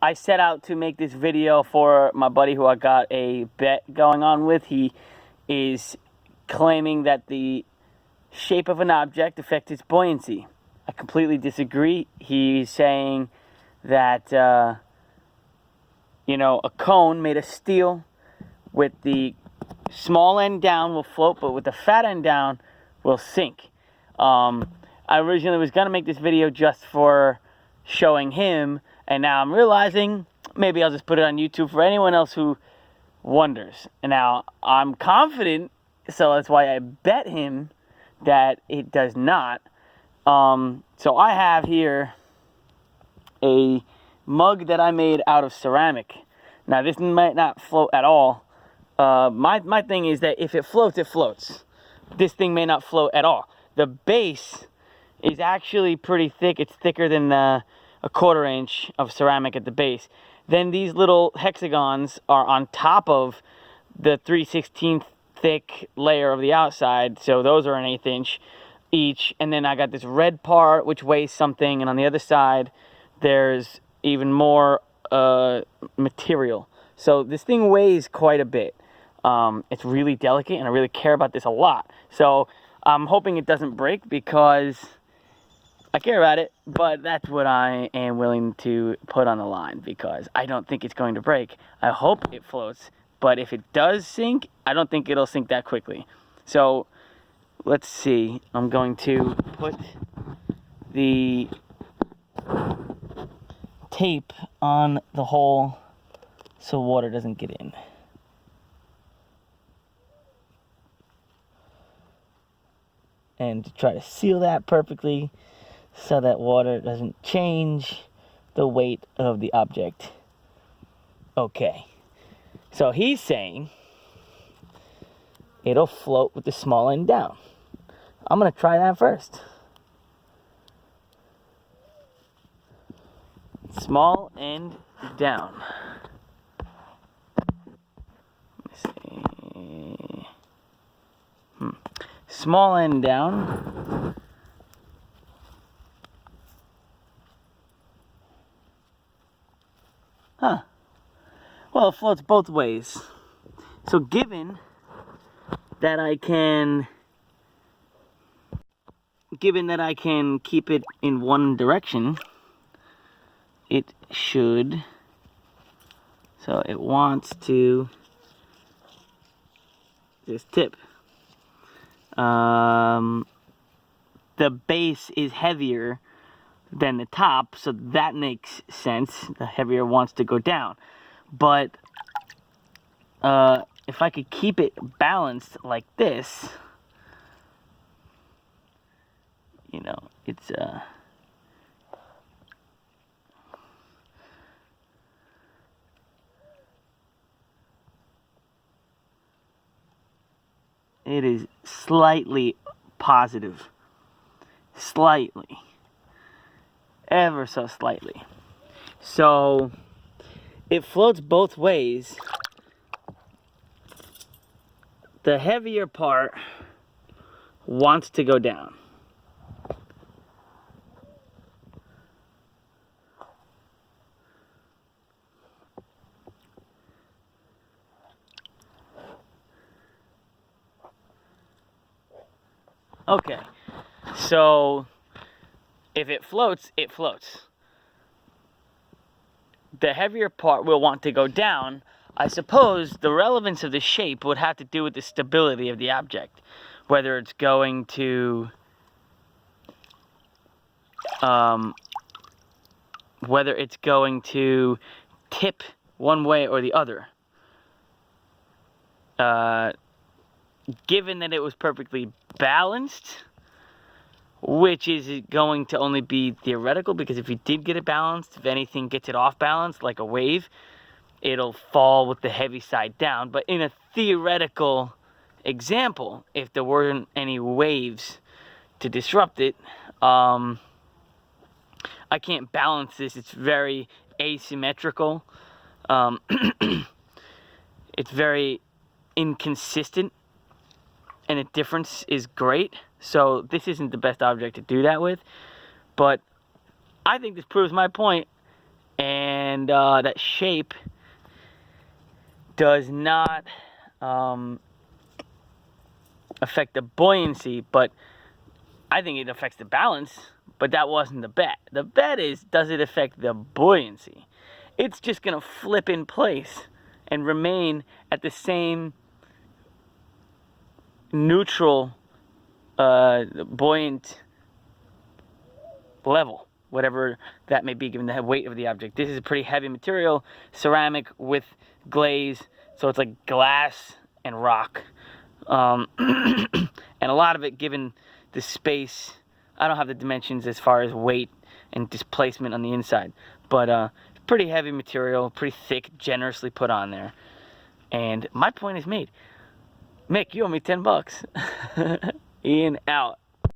I set out to make this video for my buddy who I got a bet going on with. He is claiming that the shape of an object affects its buoyancy. I completely disagree. He's saying that, a cone made of steel with the small end down will float, but with the fat end down will sink. I originally was going to make this video just for showing him, and now I'm realizing maybe I'll just put it on YouTube for anyone else who wonders. And now I'm confident, so that's why I bet him that it does not. So I have here a mug that I made out of ceramic. Now this might not float at all. My thing is that if it floats, it floats. This thing may not float at all. The base is actually pretty thick. It's thicker than a 1/4 inch of ceramic at the base. Then these little hexagons are on top of the 3/16 thick layer of the outside, so those are an 1/8 inch each. And then I got this red part which weighs something, and on the other side there's even more material. So this thing weighs quite a bit. It's really delicate, and I really care about this a lot. So I'm hoping it doesn't break because I care about it, but that's what I am willing to put on the line because I don't think it's going to break. I hope it floats, but if it does sink, I don't think it'll sink that quickly. So let's see. I'm going to put the tape on the hole so water doesn't get in. And to try to seal that perfectly so that water doesn't change the weight of the object. Okay, so he's saying it'll float with the small end down. I'm gonna try that first. Small end down. Let me see. Small end down. Huh. Well, it floats both ways. So given that I can keep it in one direction, it should. So it wants to just tip. The base is heavier than the top, so that makes sense. The heavier wants to go down. But if I could keep it balanced like this, it's it is slightly positive. Slightly. Ever so slightly. So it floats both ways. The heavier part wants to go down. Okay, so if it floats, it floats. The heavier part will want to go down. I suppose the relevance of the shape would have to do with the stability of the object. Whether it's going to tip one way or the other. Given that it was perfectly balanced, which is going to only be theoretical, because if you did get it balanced, if anything gets it off balance, like a wave, it'll fall with the heavy side down. But in a theoretical example, if there weren't any waves to disrupt it, I can't balance this. It's very asymmetrical. It's very inconsistent, and the difference is great. So this isn't the best object to do that with, but I think this proves my point. and that shape does not affect the buoyancy, but I think it affects the balance, but that wasn't the bet. The bet is, does it affect the buoyancy? It's just going to flip in place and remain at the same neutral, buoyant level, whatever that may be given the weight of the object. This is a pretty heavy material, ceramic with glaze, so it's like glass and rock. And a lot of it, given the space, I don't have the dimensions as far as weight and displacement on the inside, but pretty heavy material, pretty thick, generously put on there. And my point is made. Mick, you owe me $10. Ian out.